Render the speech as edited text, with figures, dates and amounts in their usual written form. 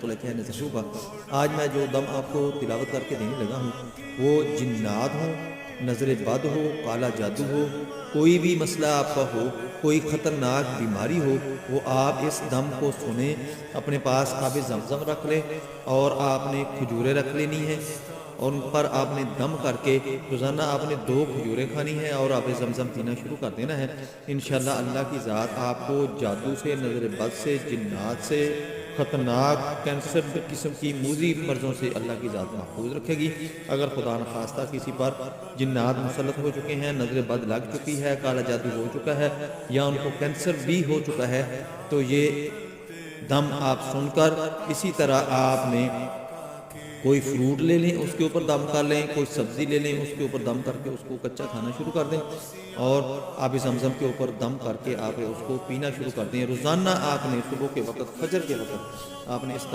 رحمۃ اللہ علیہ نے تجربہ، آج میں جو دم آپ کو تلاوت کر کے دینے لگا ہوں وہ جنات ہوں، نظر بد ہو، کالا جادو ہو، کوئی بھی مسئلہ آپ کا ہو، کوئی خطرناک بیماری ہو، وہ آپ اس دم کو سنیں، اپنے پاس آب زمزم رکھ لیں اور آپ نے کھجوریں رکھ لینی ہیں اور ان پر آپ نے دم کر کے روزانہ آپ نے 2 کھجوریں کھانی ہیں اور آب زمزم پینا شروع کر دینا ہے۔ انشاءاللہ اللہ کی ذات آپ کو جادو سے، نظر بد سے، جنات سے، خطرناک کینسر قسم کی موذی مرضوں سے اللہ کی ذات محفوظ رکھے گی۔ اگر خدا نخواستہ کسی پر جنات مسلط ہو چکے ہیں، نظر بد لگ چکی ہے، کالا جادو ہو چکا ہے یا ان کو کینسر بھی ہو چکا ہے، تو یہ دم آپ سن کر اسی طرح آپ نے کوئی فروٹ لے لیں، اس کے اوپر دم کر لیں، کوئی سبزی لے لیں، اس کے اوپر دم کر کے اس کو کچا کھانا شروع کر دیں اور آب زمزم کے اوپر دم کر کے آپ اس کو پینا شروع کر دیں۔ روزانہ آپ نے صبح کے وقت، فجر کے وقت آپ نے اس دم